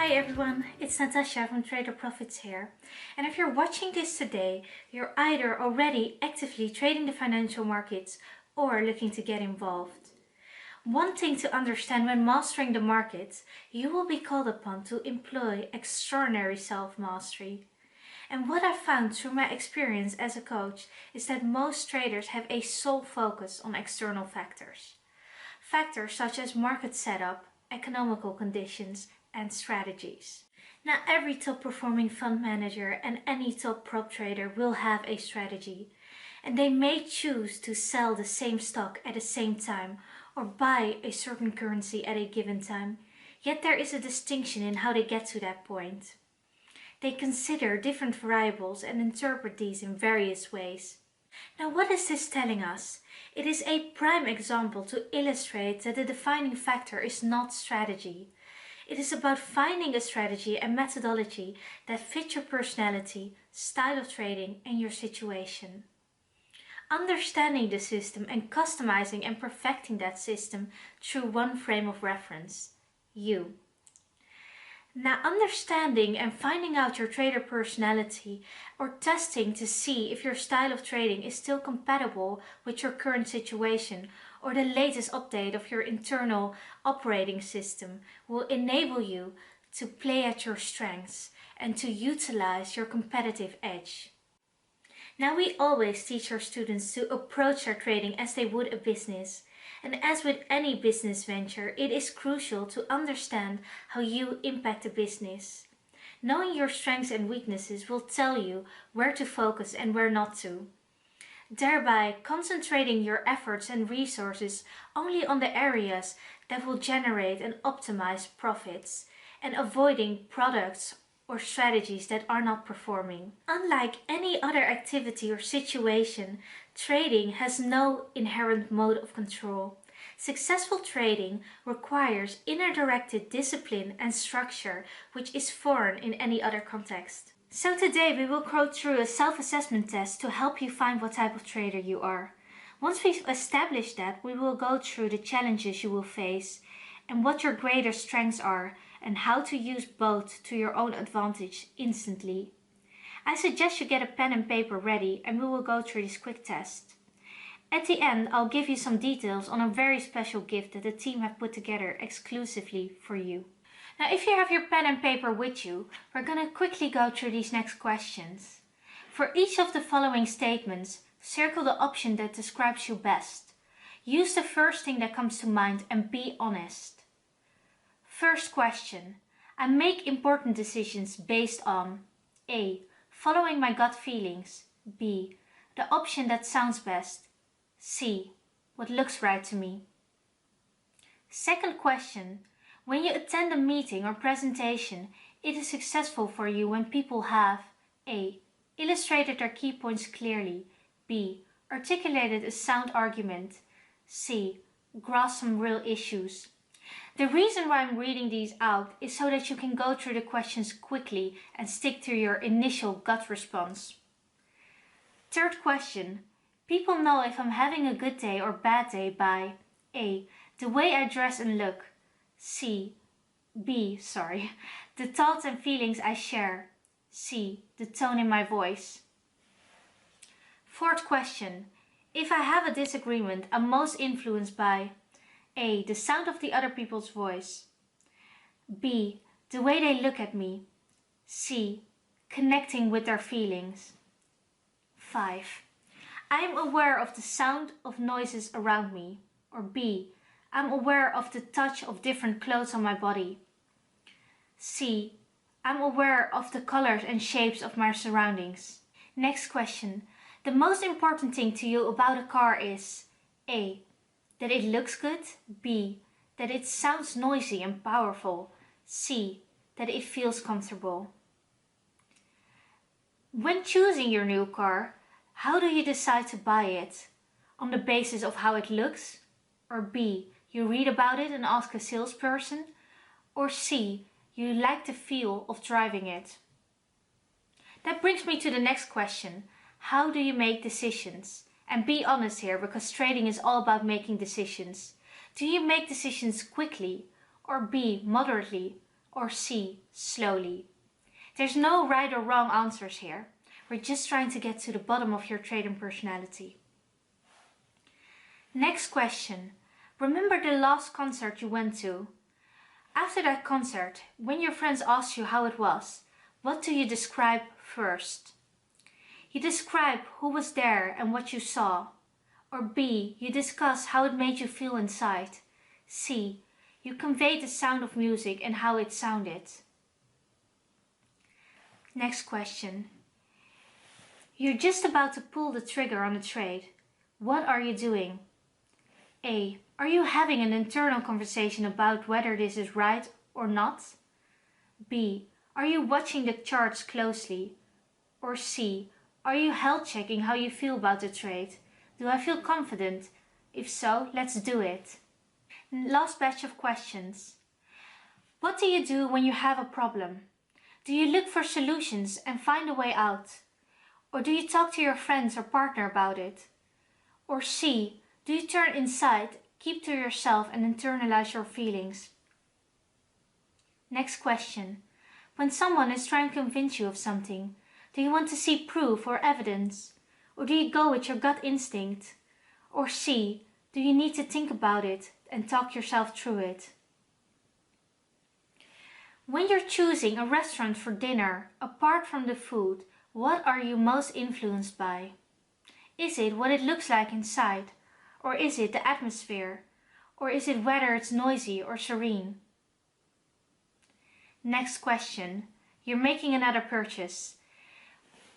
Hi everyone, it's Natascha from Trader Profits here. And if you're watching this today, you're either already actively trading the financial markets or looking to get involved. One thing to understand: when mastering the markets, you will be called upon to employ extraordinary self-mastery. And what I've found through my experience as a coach is that most traders have a sole focus on external factors. Factors such as market setup, economical conditions, and strategies. Now, every top performing fund manager and any top prop trader will have a strategy, and they may choose to sell the same stock at the same time or buy a certain currency at a given time, yet there is a distinction in how they get to that point. They consider different variables and interpret these in various ways. Now, what is this telling us? It is a prime example to illustrate that the defining factor is not strategy. It is about finding a strategy and methodology that fit your personality, style of trading, and your situation. Understanding the system and customizing and perfecting that system through one frame of reference: you. Now, understanding and finding out your trader personality or testing to see if your style of trading is still compatible with your current situation or the latest update of your internal operating system will enable you to play at your strengths and to utilize your competitive edge. Now, we always teach our students to approach their trading as they would a business. And as with any business venture, it is crucial to understand how you impact the business. Knowing your strengths and weaknesses will tell you where to focus and where not to. Thereby concentrating your efforts and resources only on the areas that will generate and optimize profits, and avoiding products or strategies that are not performing. Unlike any other activity or situation, trading has no inherent mode of control. Successful trading requires inner-directed discipline and structure, which is foreign in any other context. So today we will go through a self-assessment test to help you find what type of trader you are. Once we've established that, we will go through the challenges you will face and what your greatest strengths are, and how to use both to your own advantage instantly. I suggest you get a pen and paper ready, and we will go through this quick test. At the end, I'll give you some details on a very special gift that the team have put together exclusively for you. Now, if you have your pen and paper with you, we're going to quickly go through these next questions. For each of the following statements, circle the option that describes you best. Use the first thing that comes to mind and be honest. First question: I make important decisions based on A. Following my gut feelings. B. The option that sounds best. C. What looks right to me. Second question: when you attend a meeting or presentation, it is successful for you when people have A. illustrated their key points clearly. B. articulated a sound argument. C. grasped some real issues. The reason why I'm reading these out is so that you can go through the questions quickly and stick to your initial gut response. Third question: people know if I'm having a good day or bad day by A. the way I dress and look. B. The thoughts and feelings I share. C. the tone in my voice. Fourth question: if I have a disagreement, I'm most influenced by A. the sound of the other people's voice. B. the way they look at me. C. connecting with their feelings. 5. I am aware of the sound of noises around me. Or B. I'm aware of the touch of different clothes on my body. C. I'm aware of the colors and shapes of my surroundings. Next question: the most important thing to you about a car is A. that it looks good. B. that it sounds noisy and powerful. C. that it feels comfortable. When choosing your new car, how do you decide to buy it? On the basis of how it looks? Or B. you read about it and ask a salesperson? Or C. you like the feel of driving it? That brings me to the next question: how do you make decisions? And be honest here, because trading is all about making decisions. Do you make decisions quickly, or B. moderately, or C, slowly? There's no right or wrong answers here. We're just trying to get to the bottom of your trading personality. Next question. Remember the last concert you went to? After that concert, when your friends ask you how it was, what do you describe first? You describe who was there and what you saw. Or B, you discuss how it made you feel inside. C, you convey the sound of music and how it sounded. Next question. You're just about to pull the trigger on a trade. What are you doing? A, are you having an internal conversation about whether this is right or not? B, are you watching the charts closely? Or C, are you health checking how you feel about the trade? Do I feel confident? If so, let's do it. Last batch of questions. What do you do when you have a problem? Do you look for solutions and find a way out? Or do you talk to your friends or partner about it? Or C, do you turn inside, keep to yourself and internalize your feelings? Next question. When someone is trying to convince you of something, do you want to see proof or evidence? Or do you go with your gut instinct? Or C, do you need to think about it and talk yourself through it? When you're choosing a restaurant for dinner, apart from the food, what are you most influenced by? Is it what it looks like inside? Or is it the atmosphere? Or is it whether it's noisy or serene? Next question. You're making another purchase.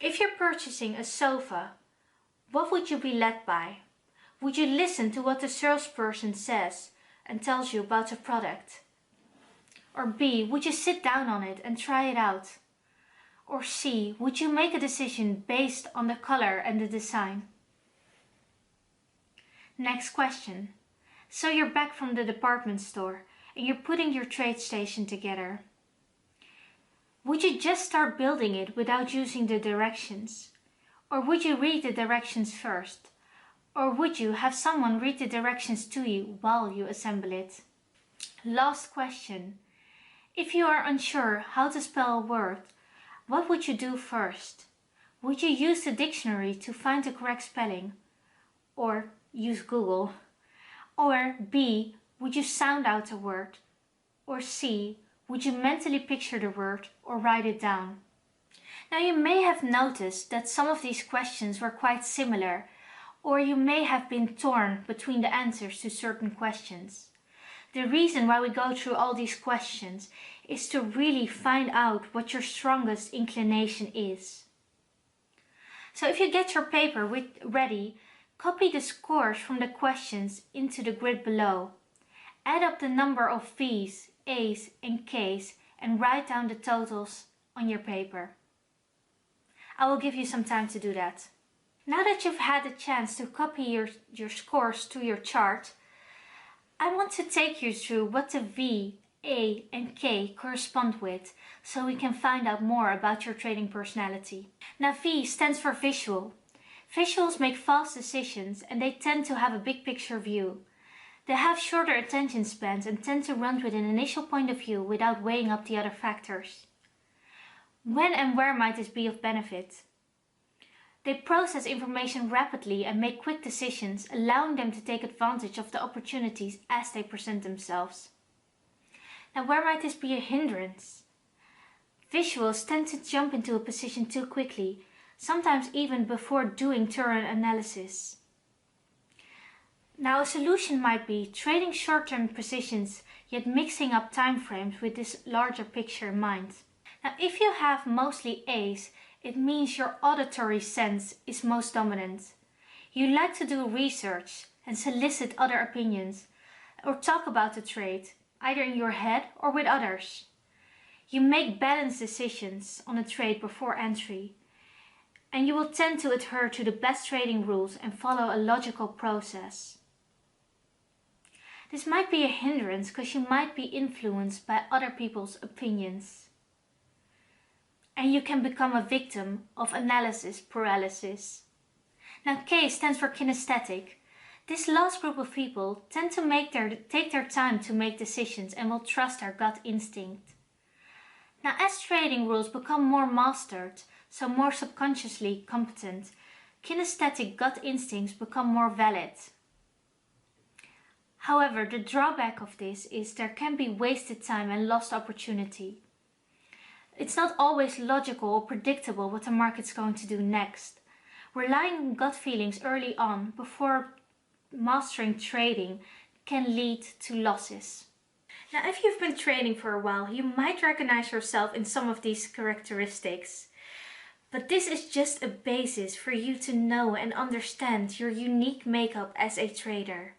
If you're purchasing a sofa, what would you be led by? Would you listen to what the salesperson says and tells you about the product? Or B, would you sit down on it and try it out? Or C, would you make a decision based on the color and the design? Next question. So you're back from the department store and you're putting your trade station together. Would you just start building it without using the directions? Or would you read the directions first? Or would you have someone read the directions to you while you assemble it? Last question. If you are unsure how to spell a word, what would you do first? Would you use the dictionary to find the correct spelling? Or use Google? Or B, would you sound out the word? Or C, would you mentally picture the word or write it down? Now you may have noticed that some of these questions were quite similar, or you may have been torn between the answers to certain questions. The reason why we go through all these questions is to really find out what your strongest inclination is. So if you get your paper ready, copy the scores from the questions into the grid below. Add up the number of V's, A's and K's and write down the totals on your paper. I will give you some time to do that. Now that you've had the chance to copy your scores to your chart, I want to take you through what the V, A and K correspond with, so we can find out more about your trading personality. Now V stands for visual. Visuals make fast decisions and they tend to have a big picture view. They have shorter attention spans and tend to run with an initial point of view without weighing up the other factors. When and where might this be of benefit? They process information rapidly and make quick decisions, allowing them to take advantage of the opportunities as they present themselves. Now, where might this be a hindrance? Visuals tend to jump into a position too quickly, sometimes even before doing thorough analysis. Now, a solution might be trading short-term positions, yet mixing up time frames with this larger picture in mind. Now, if you have mostly A's, it means your auditory sense is most dominant. You like to do research and solicit other opinions, or talk about the trade, either in your head or with others. You make balanced decisions on a trade before entry, and you will tend to adhere to the best trading rules and follow a logical process. This might be a hindrance because you might be influenced by other people's opinions. And you can become a victim of analysis paralysis. Now K stands for kinesthetic. This last group of people tend to take their time to make decisions and will trust their gut instinct. Now, as trading rules become more mastered, so more subconsciously competent, kinesthetic gut instincts become more valid. However, the drawback of this is there can be wasted time and lost opportunity. It's not always logical or predictable what the market's going to do next. Relying on gut feelings early on, before mastering trading, can lead to losses. Now, if you've been trading for a while, you might recognize yourself in some of these characteristics. But this is just a basis for you to know and understand your unique makeup as a trader.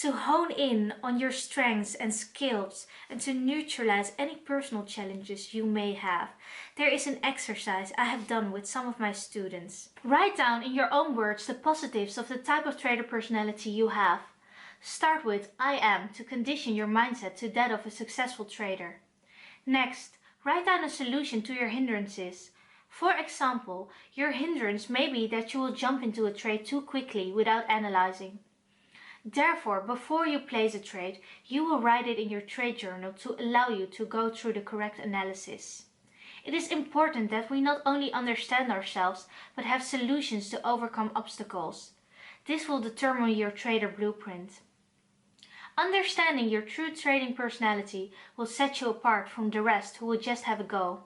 To hone in on your strengths and skills and to neutralize any personal challenges you may have, there is an exercise I have done with some of my students. Write down in your own words the positives of the type of trader personality you have. Start with I am to condition your mindset to that of a successful trader. Next, write down a solution to your hindrances. For example, your hindrance may be that you will jump into a trade too quickly without analyzing. Therefore, before you place a trade, you will write it in your trade journal to allow you to go through the correct analysis. It is important that we not only understand ourselves, but have solutions to overcome obstacles. This will determine your trader blueprint. Understanding your true trading personality will set you apart from the rest who will just have a go.